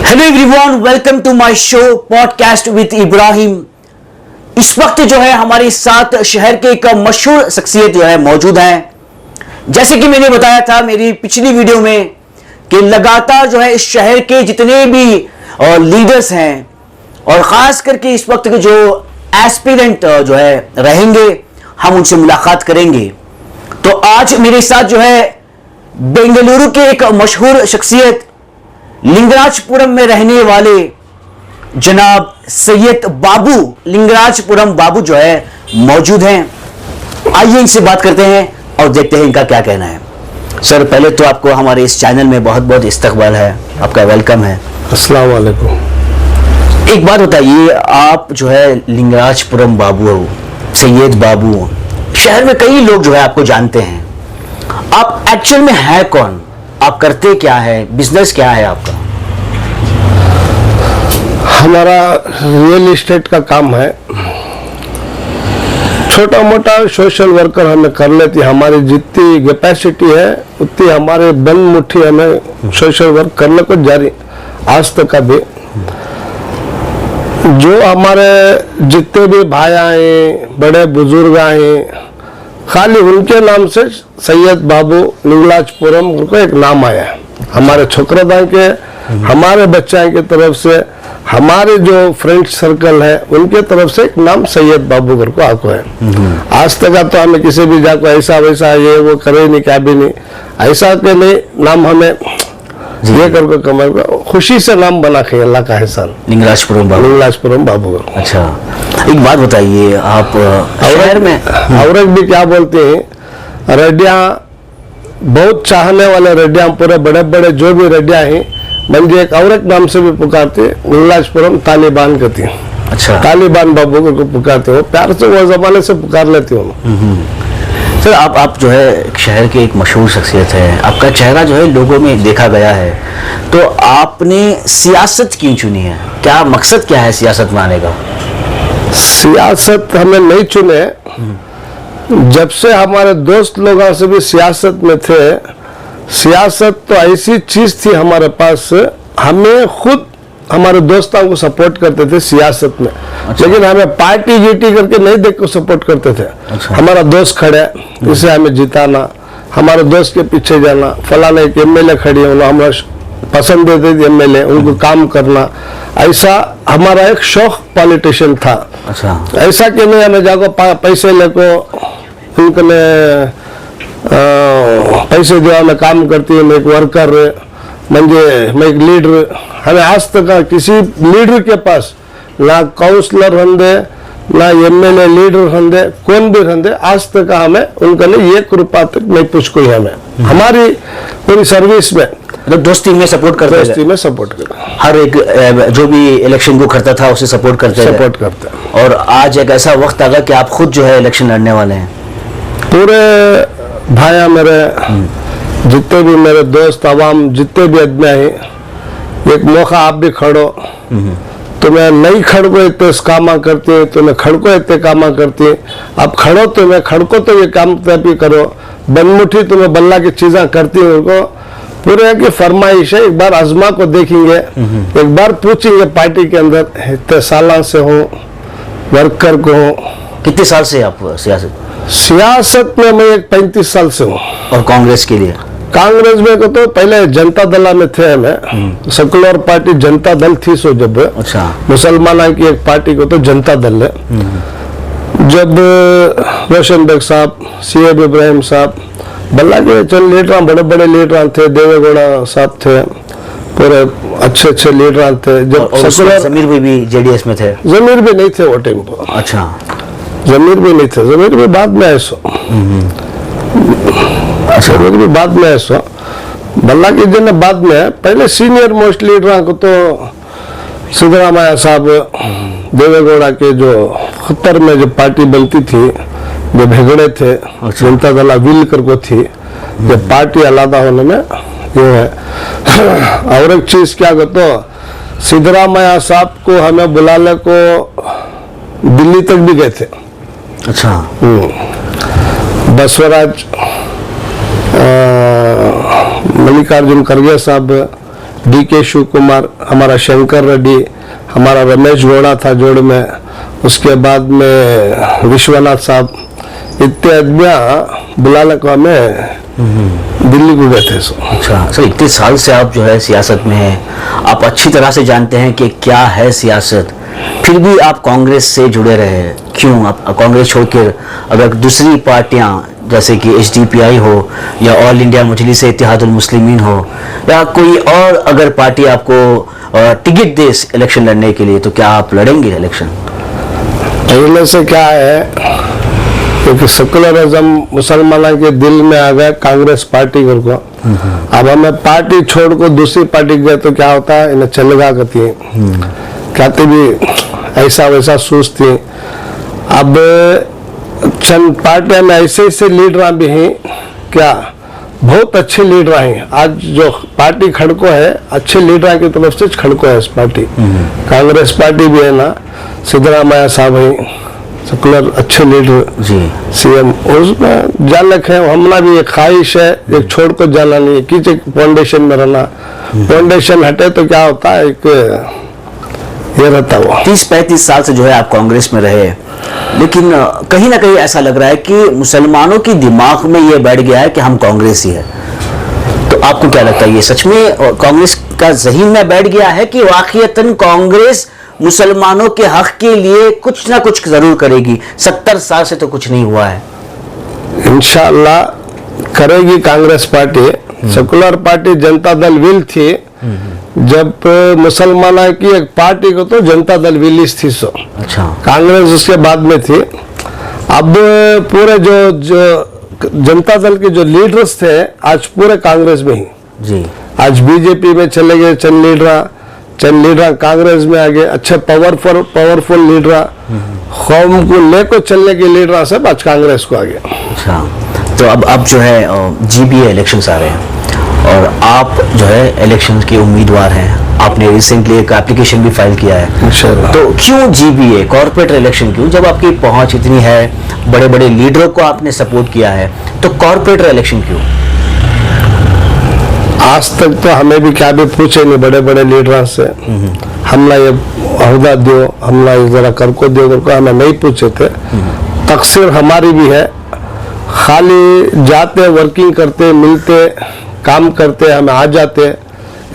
Hello everyone, welcome to my show podcast with Ibrahim. इस वक्त जो है हमारे साथ शहर के एक मशहूर शख्सियत जो है मौजूद हैं। जैसे कि मैंने बताया था मेरी पिछली वीडियो में कि लगातार जो है इस शहर के जितने भी लीडर्स हैं और ख़ास करके इस वक्त के जो एस्पिरेंट जो है रहेंगे, हम उनसे मुलाकात करेंगे। तो आज मेरे साथ जो है बेंगलुरु के एक मशहूर शख्सियत, लिंगराजपुरम में रहने वाले जनाब सैयद बाबू, लिंगराजपुरम बाबू जो है मौजूद हैं। आइए इनसे बात करते हैं और देखते हैं इनका क्या कहना है। सर, पहले तो आपको हमारे इस चैनल में बहुत बहुत इस्तकबाल है, आपका वेलकम है। अस्सलाम वालेकुम। एक बात बताइए, आप जो है लिंगराजपुरम बाबू हो, सैयद बाबू, शहर में कई लोग जो है आपको जानते हैं। आप एक्चुअल में है कौन? आप करते क्या है? बिजनेस क्या है आपका? हमारा रियल एस्टेट का काम है। छोटा मोटा सोशल वर्कर हमें कर लेती, हमारी जितनी कैपेसिटी है उतनी हमारे बन मुट्ठी हमें सोशल वर्क करने को जारी आज तक। अभी जो हमारे जितने भी भाई आए, बड़े बुजुर्ग आए, खाली उनके नाम से सैयद बाबू लिंगराजपुरम को एक नाम आया है। हमारे छोकरा के, हमारे बच्चा की तरफ से, हमारे जो फ्रेंड सर्कल है उनके तरफ से एक नाम सैयद बाबू को आको है। आज तक तो हमें किसी भी जाको ऐसा वैसा ये वो करे नहीं, क्या भी नहीं, ऐसा के नहीं नाम हमें ये करके कमाई खुशी से नाम बना के अल्लाह का एहसान। लिंगराजपुरम बाबू, लिंगराजपुरम बाबू। अच्छा, एक बात बताइए, आप शहर में औरत भी क्या बोलते हैं, रेडिया बहुत चाहने वाले रेडिया, पूरे बड़े बड़े जो भी रेडिया हैं, मंजे एक औरत नाम से भी पुकारते, लिंगराजपुरम तालिबान कहती है। अच्छा, तालिबान बाबू को पुकारते हो, प्यार से वो जमाने से पुकार लेती हूँ। सर, आप जो है एक शहर के एक मशहूर शख्सियत है, आपका चेहरा जो है लोगों में देखा गया है, तो आपने सियासत क्यों चुनी है? क्या मकसद क्या है सियासत में आने का? सियासत हमें नहीं चुने, जब से हमारे दोस्त लोगों से भी सियासत में थे। सियासत तो ऐसी चीज थी हमारे पास, हमें खुद हमारे दोस्तों को सपोर्ट करते थे सियासत में। अच्छा। लेकिन हमें पार्टी जीटी करके नहीं देख को सपोर्ट करते थे। अच्छा। हमारा दोस्त खड़े, इसे हमें जिताना, हमारे दोस्त के पीछे जाना, फलाने एक एमएलए खड़ी है, हमारा पसंद देते थे एमएलए, उनको काम करना, ऐसा हमारा एक शौक पॉलिटिशियन था। अच्छा। ऐसा कि नहीं हमें जाको पैसे लेको उनके पैसे दिया, मैं काम करती हूँ, मैं एक वर्कर, मैं एक लीडर। हमें आज तक किसी लीडर के पास ना काउंसलर होंगे, ना एमएलए लीडर होंगे, कौन भी होंगे, आज तक हमें उनके लिए 1 रुपया तक नहीं पूछ कोई हमें। हमारी पूरी सर्विस में तो दोस्ती में सपोर्ट करते, दोस्ती में सपोर्ट करते, हर एक जो भी इलेक्शन को करता था उसे सपोर्ट करते। और आज एक ऐसा वक्त आ गया कि आप खुद जो है इलेक्शन लड़ने वाले हैं। पूरे भाया मेरे जितने भी मेरे दोस्त अवाम जितने भी आदमी हैं, एक मौका आप भी खड़ो, तुम्हें नहीं खड़को इतने कामा करते, तुम्हें खड़को इतने कामा करते, आप खड़ो, तुम्हें खड़को तो ये काम भी करो, बनमुठी तुम्हें बल्ला की चीज़ें करती है, उनको पूरे की फरमाइश है, एक बार आजमा को देखेंगे, एक बार पूछेंगे पार्टी के अंदर इतने साल से हो, वर्कर को हो। कितने साल से आप सियासत में मैं एक 35 साल से हूँ। और कांग्रेस के लिए? कांग्रेस में को तो पहले जनता दल में थे, हमें सेकुलर पार्टी जनता दल थी सो जब। अच्छा। मुसलमानों की एक पार्टी को तो जनता दल है। जब रोशन बेग साहब, सीएब इब्राहिम साहब, बल्ला के चल लीडर, बड़े बड़े लीडर थे, देवेगौड़ा साहब थे, पूरे अच्छे अच्छे लीडर थे। जब सेकुलर जमीर भी जेडीएस में थे? जमीर भी नहीं थे वो टाइम पर। अच्छा, जमीर भी नहीं थे, जमीर भी बाद में ऐसा, जमीर भी बाद में ऐसा, बल्ला के दिन बाद में। पहले सीनियर मोस्ट लीडर को तो सिद्धरामैया साहब, देवेगौड़ा के जो 70 में जो पार्टी बनती थी, जो भेगड़े थे, जनता दल विल कर को थी, जब पार्टी अलग होने में ये है। और एक चीज क्या कहते हो, सिद्धरामैया साहब को हमें बुलाने को दिल्ली तक भी गए थे। अच्छा। बसवराज, मल्लिकार्जुन खड़गे साहब, DK शिव कुमार, हमारा शंकर रेड्डी, हमारा रमेश गौड़ा था जोड़ में, उसके बाद में विश्वनाथ साहब, इतने आदमियाँ बुलाने को हमें दिल्ली को गए थे। अच्छा सर, इतने साल से आप जो है सियासत में हैं, आप अच्छी तरह से जानते हैं कि क्या है सियासत, फिर भी आप कांग्रेस से जुड़े रहे। क्यों आप कांग्रेस छोड़कर अगर दूसरी पार्टियां जैसे कि HDPI हो या ऑल इंडिया मजलिस इत्तेहादुल मुस्लिमीन हो या कोई और अगर पार्टी आपको टिकट दे इलेक्शन लड़ने के लिए, तो क्या आप लड़ेंगे इलेक्शन? पहले से क्या है, क्योंकि सेकुलरिज्म मुसलमानों के दिल में आ गया कांग्रेस पार्टी को। अब हमें पार्टी छोड़ को दूसरी पार्टी गए तो क्या होता है, इन्हें चलेगा कहती है, कहते भी ऐसा वैसा सोचती। अब चंद पार्टियां में ऐसे ऐसे लीडर भी हैं, क्या बहुत अच्छे लीडर हैं। आज जो पार्टी खड़को है, अच्छे लीडर की तरफ से खड़को है इस पार्टी। कांग्रेस पार्टी भी है ना, सिद्धरामैया साहब हैं, सेकुलर अच्छे लीडर जी, CM, उसमें जाने है। हमारा भी एक ख्वाहिश है, एक छोड़ को जाना नहीं है, किसी फाउंडेशन में रहना। फाउंडेशन हटे तो क्या होता है, एक ये रहता हुआ 30-35 साल से जो है आप कांग्रेस में रहे, लेकिन कहीं ना कहीं ऐसा लग रहा है कि मुसलमानों के दिमाग में ये बैठ गया है कि हम कांग्रेस ही है। तो आपको क्या लगता है, ये सच में कांग्रेस का ज़हीन में बैठ गया है कि वाकईतन कांग्रेस मुसलमानों के हक के लिए कुछ ना कुछ जरूर करेगी? 70 साल से तो कुछ नहीं हुआ है। इंशाअल्लाह करेगी Congress party. Secular party Janata Dal will थी, जब मुसलमानों की एक पार्टी को तो जनता दल विलिस थी। सो अच्छा, कांग्रेस उसके बाद में थी। अब पूरे जो जनता दल के जो लीडर्स थे आज पूरे कांग्रेस में ही जी, आज बीजेपी में चले गए, चंद लीडर कांग्रेस में आ गए, अच्छे पावरफुल लीडर, कौम को लेकर चलने के लीडर सब आज कांग्रेस को आ गए। अच्छा, तो अब जो है GBA इलेक्शंस आ रहे हैं और आप जो है इलेक्शन के उम्मीदवार हैं। आपने रिसेंटली एक एप्लीकेशन भी फाइल किया है, इंशाअल्लाह। तो क्यों GBA कॉर्पोरेट इलेक्शन क्यों? जब आपकी पहुंच इतनी है, बड़े बड़े लीडरों को आपने सपोर्ट किया है, तो कॉर्पोरेट इलेक्शन क्यों? आज तक तो हमें भी क्या भी पूछे नहीं बड़े बड़े लीडर से, हमला ये अहदा दो, हमला ये जरा करको दो करको हमें नहीं पूछे थे। तकसीर हमारी भी है, खाली जाते वर्किंग करते मिलते काम करते हमें आ जाते,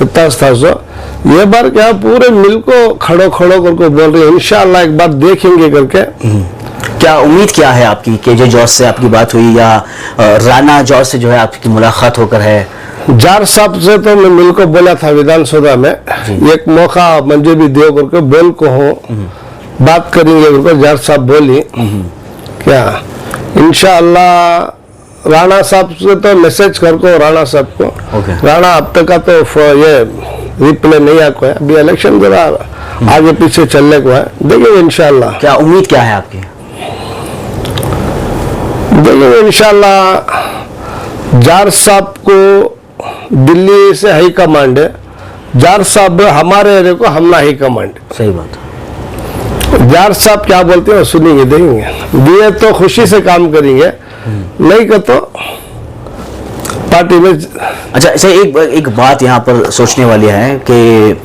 इतना था। सो ये बार क्या पूरे मिल को खड़ो करके बोल रहे हैं, इंशाअल्लाह एक बार देखेंगे करके। क्या उम्मीद क्या है आपकी? KJ जॉर्ज से आपकी बात हुई या राणा जॉर्ज से जो है आपकी मुलाकात होकर है? जार साहब से तो मैं मिल को बोला था विधानसभा में, एक मौका मंजूर भी दियो करके बोल को हो बात करेंगे करके जार साहब बोली। क्या इंशाअल्लाह राणा साहब से तो मैसेज करको राणा साहब को, राणा अब तक का तो ये रिप्लाई नहीं आको है, अभी इलेक्शन जरा आगे पीछे चलने को है, देखेंगे इंशाअल्लाह। क्या उम्मीद क्या है आपकी? देखेंगे इंशाअल्लाह। जार साहब को दिल्ली से हाई कमांड है, जार साहब हमारे एरिया को हमला हाई कमांड। सही बात। जार साहब क्या बोलते हैं सुनेंगे, देंगे दिए तो खुशी से काम करेंगे, नहीं कर तो पार्टी में। अच्छा, ऐसे एक बात यहाँ पर सोचने वाली है कि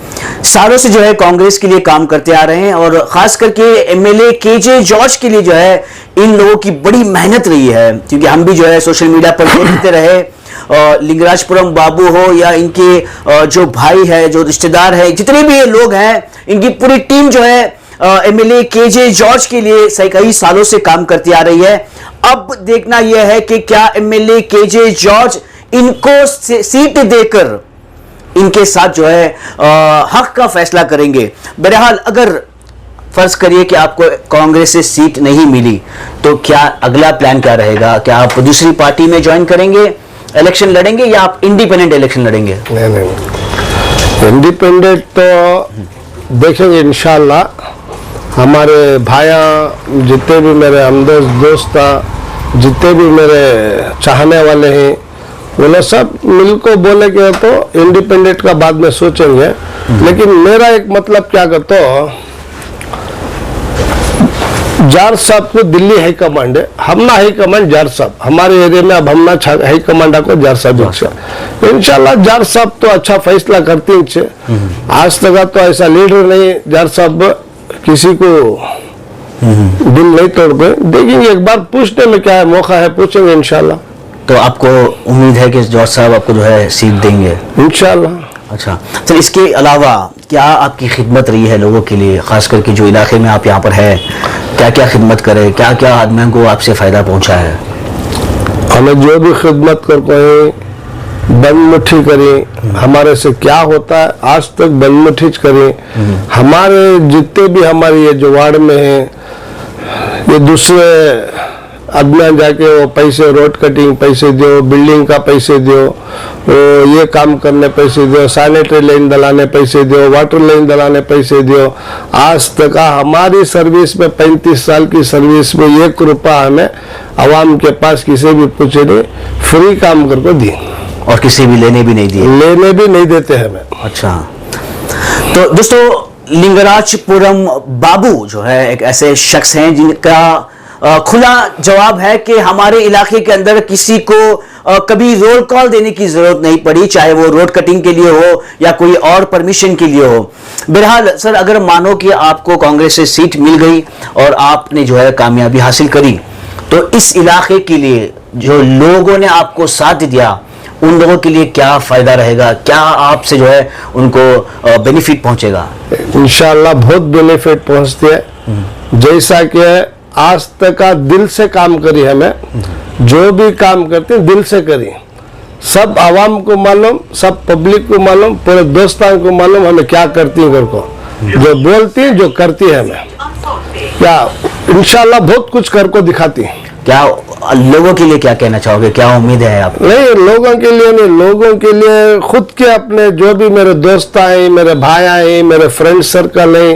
सालों से जो है कांग्रेस के लिए काम करते आ रहे हैं और खास करके MLA KJ जॉर्ज के लिए जो है इन लोगों की बड़ी मेहनत रही है, क्योंकि हम भी जो है सोशल मीडिया पर देखते रहे, लिंगराजपुरम बाबू हो या इनके जो भाई है, जो रिश्तेदार है, जितने भी ये लोग हैं, इनकी पूरी टीम जो है MLA KJ जॉर्ज के लिए कई सालों से काम करती आ रही है। अब देखना यह है कि क्या MLA KJ जॉर्ज इनको सीट देकर इनके साथ जो है हक का फैसला करेंगे। बहरहाल अगर फर्ज करिए कि आपको कांग्रेस से सीट नहीं मिली, तो क्या अगला प्लान क्या रहेगा? क्या आप दूसरी पार्टी में ज्वाइन करेंगे, इलेक्शन लड़ेंगे, या आप इंडिपेंडेंट इलेक्शन लड़ेंगे? नहीं, इंडिपेंडेंट तो देखेंगे इंशाअल्लाह। हमारे भाइया जितने भी मेरे हमदर्द दोस्त, जितने भी मेरे चाहने वाले हैं, वो लोग सब मिल को बोले के तो इंडिपेंडेंट का बाद में सोचेंगे। लेकिन मेरा एक मतलब क्या करता, जार साहब को दिल्ली हाई कमांड है, हमना हाई कमांड जार साहब, हमारे एरिया में अब हमना हाई कमांड को जार साहब इंशाल्लाह जार साहब तो अच्छा फैसला करते हैं। आज तक तो ऐसा लीडर नहीं जार साहब किसी को दिल नहीं तोड़ पाए, देखेंगे एक बार पूछने में क्या है, मौका है, पूछेंगे इंशाल्लाह। तो आपको उम्मीद है कि जॉर्ज साहब आपको जो है सीट देंगे इंशाल्लाह। अच्छा सर, इसके अलावा क्या आपकी खिदमत रही है लोगों के लिए, खास करके जो इलाके में आप यहाँ पर है, क्या क्या खिदमत करे, क्या क्या आदमियों को आपसे फ़ायदा पहुँचा है? हमें जो भी खिदमत कर पाए बनमुठी करें, हमारे से क्या होता है आज तक बनमुठी करें। हमारे जितने भी हमारे ये जो वार्ड में है, ये दूसरे आदमी जाके वो पैसे रोड कटिंग पैसे दो, बिल्डिंग का पैसे दो, ये काम करने पैसे दो, सैनिटरी लाइन दलाने पैसे दो, वाटर लाइन दलाने पैसे दो। आज तक हमारी सर्विस में 35 साल की सर्विस में 1 रुपया हमें आवाम के पास किसी भी पूछे नहीं, फ्री काम करके दिए और किसी भी लेने भी नहीं दिए? लेने भी नहीं देते हमें। अच्छा, तो दोस्तों लिंगराजपुरम बाबू जो है एक ऐसे शख्स हैं जिनका खुला जवाब है कि हमारे इलाके के अंदर किसी को कभी रोल कॉल देने की जरूरत नहीं पड़ी, चाहे वो रोड कटिंग के लिए हो या कोई और परमिशन के लिए हो। बहरहाल सर, अगर मानो कि आपको कांग्रेस से सीट मिल गई और आपने जो है कामयाबी हासिल करी, तो इस इलाके के लिए जो लोगों ने आपको साथ दिया उन लोगों के लिए क्या फायदा रहेगा, क्या आपसे जो है उनको बेनिफिट पहुंचेगा? इंशाल्लाह बहुत बेनिफिट पहुंचती है। जैसा कि आज तक का दिल से काम करी, हमें जो भी काम करते हैं दिल से करी, सब आवाम को मालूम, सब पब्लिक को मालूम, पूरे दोस्तान को मालूम हमें क्या करती है, घर को जो बोलती है जो करती है, हमें क्या इंशाल्लाह बहुत कुछ कर को दिखाती है। क्या लोगों के लिए क्या कहना चाहोगे, क्या उम्मीद है आप? नहीं, लोगों के लिए नहीं, लोगों के लिए खुद के अपने जो भी मेरे दोस्त आए, मेरे भाई आए, मेरे फ्रेंड सर्कल है,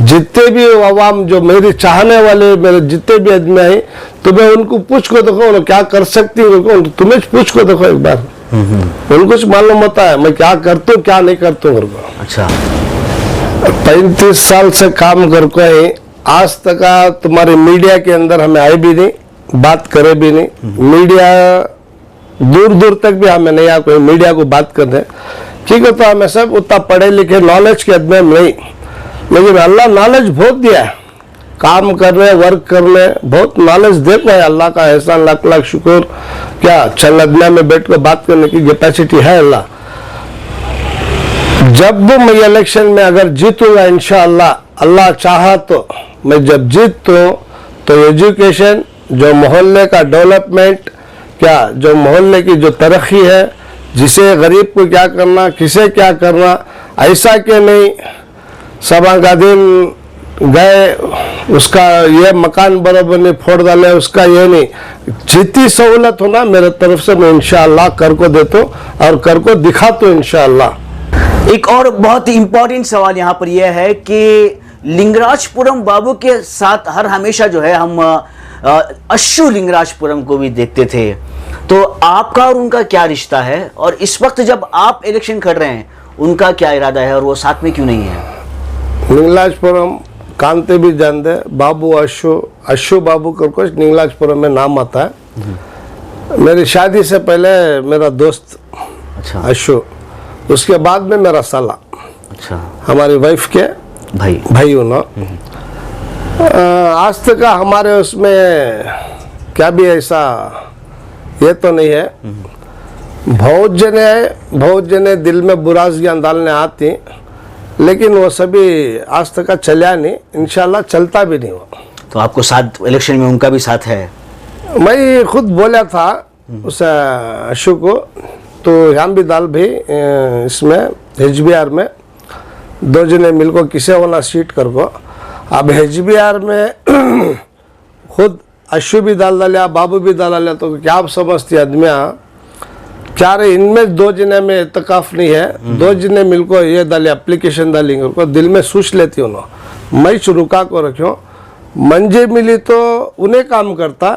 जितने भी आवाम जो मेरी चाहने वाले मेरे जितने भी आदमी आए, तो मैं उनको पूछ को देखो क्या कर सकती हूँ, तुम्हें पूछ को देखो एक बार, उनको कुछ मालूम होता है मैं क्या करता हूँ क्या नहीं करता हूँ। अच्छा, 35 साल से काम करके आज तक तुम्हारे मीडिया के अंदर हमें आए भी नहीं, बात करे भी नहीं, मीडिया दूर दूर तक भी हमें नहीं आ कोई मीडिया को बात कर दे, ठीक है। तो हमें सब उतना पढ़े लिखे नॉलेज के आदमी नहीं, लेकिन अल्लाह नॉलेज बहुत दिया है, काम करने वर्क करने बहुत नॉलेज देखो है, अल्लाह का एहसान लाख लाख शुक्र। क्या छलदना में बैठ कर बात करने की कैपेसिटी है अल्लाह। जब मैं इलेक्शन में अगर जीतूंगा इंशाअल्लाह, अल्लाह चाहा तो मैं जब जीतूं तो एजुकेशन, जो मोहल्ले का डेवलपमेंट, क्या जो मोहल्ले की जो तरक्की है, जिसे गरीब को क्या करना, किसे क्या करना, ऐसा कि नहीं सभा का दिन गए उसका ये मकान बराबर नहीं फोड़ डाले, उसका ये नहीं, जितनी सहूलत होना मेरे तरफ से मैं इंशाअल्लाह कर को देता हूँ और कर को दिखाता हूँ इंशाअल्लाह। एक और बहुत ही इंपॉर्टेंट सवाल यहाँ पर यह है कि लिंगराजपुरम बाबू के साथ हर हमेशा जो है हम अशु लिंगराजपुरम को भी देखते थे, तो आपका और उनका क्या रिश्ता है, और इस वक्त जब आप इलेक्शन कर रहे हैं उनका क्या इरादा है और वो साथ में क्यों नहीं है? लिंगराजपुरम कांते भी जानते, बाबू अशु बाबू करको लिंगराजपुरम में नाम आता है। मेरी शादी से पहले मेरा दोस्त अच्छा अशु, उसके बाद में मेरा साला, अच्छा हमारी हमारी वाइफ के भाई ना। आज तक हमारे उसमें क्या भी ऐसा ये तो नहीं है, बहुत जने दिल में बुरा ज्ञान डालने आती, लेकिन वो सभी आज तक चला नहीं, इंशाल्लाह चलता भी नहीं वो। तो आपको साथ इलेक्शन में उनका भी साथ है? मैं खुद बोला था उस अशु को, तो हम भी दाल भी इसमें HBR में 2 जने मिलकर किसे होना सीट कर को। अब HBR में खुद अशु भी डालिया, बाबू भी डालिया, तो क्या आप समझती आदमिया क्या रे, इनमें 2 जने में इतकाफ नहीं है, 2 जने मिलकर ये डाले एप्लीकेशन डालेंगे को दिल में सोच लेती हूँ, मैं रुका को रखो, मंजे मिली तो उन्हें काम करता,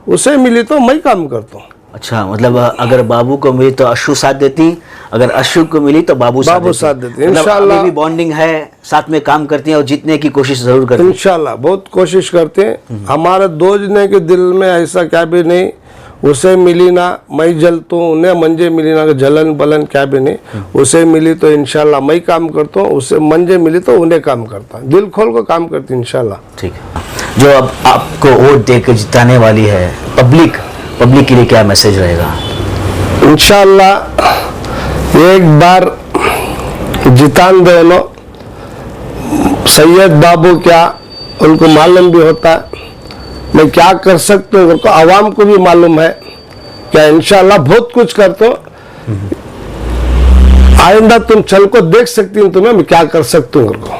उसे मिली तो मैं काम करता हूँ। अच्छा, मतलब अगर बाबू को मिली तो अशु साथ देती, अगर अशु को मिली तो बाबू साथ देती। इंशाल्लाह अभी भी बॉन्डिंग है, साथ में काम करती हैं और जीतने की कोशिश जरूर करती हैं। इंशाल्लाह बहुत कोशिश करते हैं। हमारे दो जने के दिल में ऐसा क्या भी नहीं, उसे मिली ना मैं जलता हूँ, उन्हें मंजे मिली ना जलन बलन क्या भी नहीं। उसे मिली तो इंशाल्लाह मैं काम करता हूँ, उसे मंजे मिली तो उन्हें काम करता हूँ, दिल खोल को काम करती हूँ इंशाल्लाह। ठीक है, जो अब आपको वोट देकर जिताने वाली है पब्लिक के लिए क्या मैसेज रहेगा? इंशाल्लाह एक बार जितान दो लो। सैयद बाबू क्या उनको मालूम भी होता है मैं क्या कर सकता हूँ, उनको आवाम को भी मालूम है क्या इंशाल्लाह बहुत कुछ करते हो। आइंदा तुम चल को देख सकती हूँ तुम्हें मैं क्या कर सकता हूँ उनको।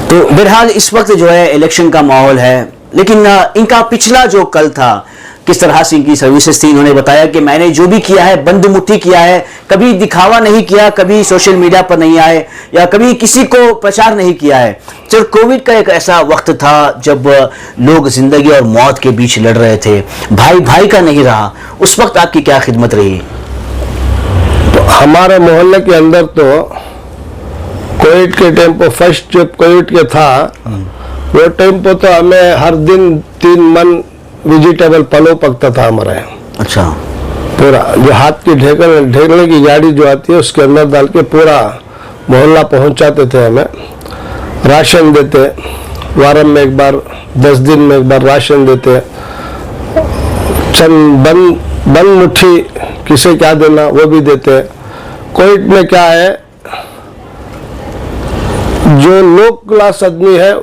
तो बहरहाल इस वक्त जो है इलेक्शन का माहौल है, लेकिन इनका पिछला जो कल था, किस तरह से इनकी सर्विसेज थी, इन्होंने बताया कि मैंने जो भी किया है बंद मुट्ठी किया है, कभी दिखावा नहीं किया, कभी सोशल मीडिया पर नहीं आए या कभी किसी को प्रचार नहीं किया है। जब कोविड का एक ऐसा वक्त था जब लोग जिंदगी और मौत के बीच लड़ रहे थे, भाई भाई का नहीं रहा, उस वक्त आपकी क्या खिदमत रही? तो हमारे मोहल्ले के अंदर तो कोविड के टाइम पर फर्स्ट जब कोविड के था वो टाइम पर तो हमें हर दिन 3 मन वेजिटेबल पलो पकता था हमारे। अच्छा, पूरा जो हाथ की ढेकने की गाड़ी जो आती है उसके अंदर डाल के पूरा मोहल्ला पहुंचाते थे। हमें राशन देते, वारम में एक बार 10 दिन में एक बार राशन देते। चंद बन मुट्ठी किसे क्या देना वो भी देते। कोविड में क्या है, जो लो क्लास आदमी है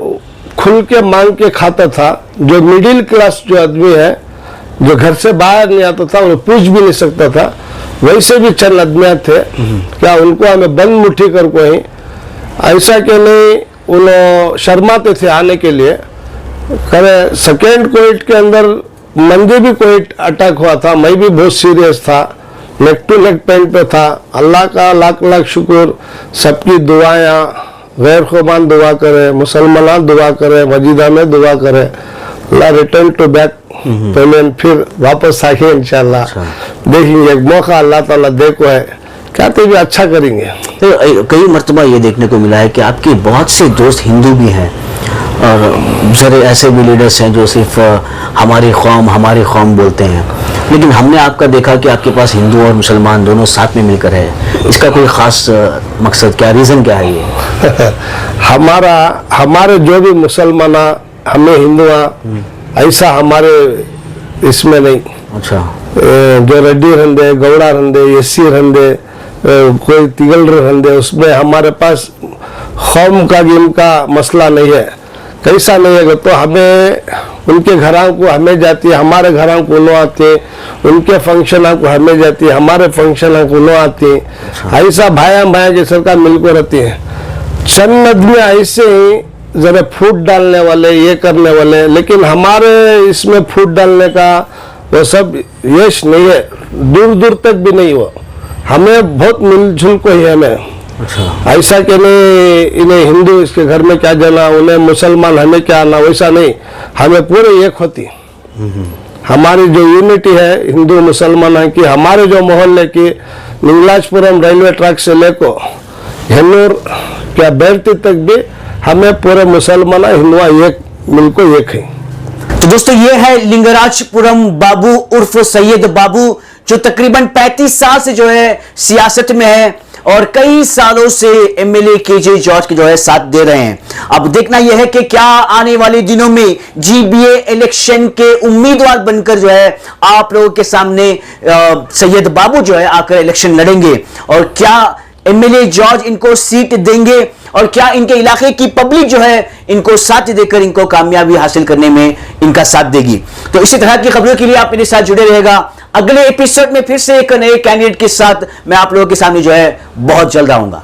खुल के मांग के खाता था, जो मिडिल क्लास जो आदमी है जो घर से बाहर नहीं आता था वो पूछ भी नहीं सकता था, वैसे भी चंद आदमी थे क्या उनको हमें बंद मुट्ठी कर को ही ऐसा कि नहीं उन्होंने शर्माते थे आने के लिए। करे सेकेंड कोविड के अंदर मंदे भी कोविड अटैक हुआ था, मैं भी बहुत सीरियस था, नेक टू नेक पेन पे था। अल्लाह का लाख लाख शुक्र, सबकी दुआयां, गैर खुबान दुआ करे, मुसलमान दुआ करे, मस्जिदा में दुआ करे, अल्लाह रिटर्न टू बैक पेमेंट फिर वापस आके इंशाल्लाह देखेंगे। एक मौका अल्लाह ताला देखो है क्या तो भी अच्छा करेंगे। तो कई मर्तबा ये देखने को मिला है कि आपके बहुत से दोस्त हिंदू भी हैं और जरे ऐसे भी लीडर्स हैं जो सिर्फ हमारी कौम बोलते हैं, लेकिन हमने आपका देखा कि आपके पास हिंदू और मुसलमान दोनों साथ में मिलकर है। इसका कोई खास मकसद क्या, रीज़न क्या है ये? हमारे जो भी मुसलमान हमें हिंदू ऐसा हमारे इसमें नहीं। अच्छा, जो रेड्डी रंदे, गौड़ा रंदे, एसी रंदे, कोई तिगल रंदे, उसमें हमारे पास कौम का गिम का मसला नहीं है। कैसा नहीं है तो हमें उनके घरों को हमें जाती है, हमारे घरों को लो आते हैं, उनके फंक्शन को हमें जाती है, हमारे फंक्शन को लो आते हैं। ऐसा भाया जैसे का मिलकर रहते हैं। चंद आदमी ऐसे ही जरा फूट डालने वाले, ये करने वाले, लेकिन हमारे इसमें फूट डालने का वो सब यश नहीं है, दूर दूर तक भी नहीं हो। हमें बहुत मिलजुल को ही हमें। अच्छा, ऐसा कि नहीं इन्हें हिंदू इसके घर में क्या जाना, उन्हें मुसलमान हमें क्या आना, वैसा नहीं, हमें पूरे एक होती। हमारी जो यूनिटी है हिंदू मुसलमान की, हमारे जो मोहल्ले की निंगलाजपुरम रेलवे ट्रैक से लेको हेनूर क्या बैरती तक भी हमें पूरे मुसलमान हिंदुआ एक मिलको एक है। तो दोस्तों ये है लिंगराजपुरम बाबू उर्फ सैयद बाबू, जो तकरीबन 35 साल से जो है सियासत में है और कई सालों से एमएलए केजे जॉर्ज के जो है साथ दे रहे हैं। अब देखना यह है कि क्या आने वाले दिनों में जीबीए इलेक्शन के उम्मीदवार बनकर जो है आप लोगों के सामने सैयद बाबू जो है आकर इलेक्शन लड़ेंगे और क्या एमएलए जॉर्ज इनको सीट देंगे और क्या इनके इलाके की पब्लिक जो है इनको साथ देकर इनको कामयाबी हासिल करने में इनका साथ देगी। तो इसी तरह की खबरों के लिए आप मेरे साथ जुड़े रहेगा। अगले एपिसोड में फिर से एक नए कैंडिडेट के साथ मैं आप लोगों के सामने जो है बहुत जल्द आऊंगा।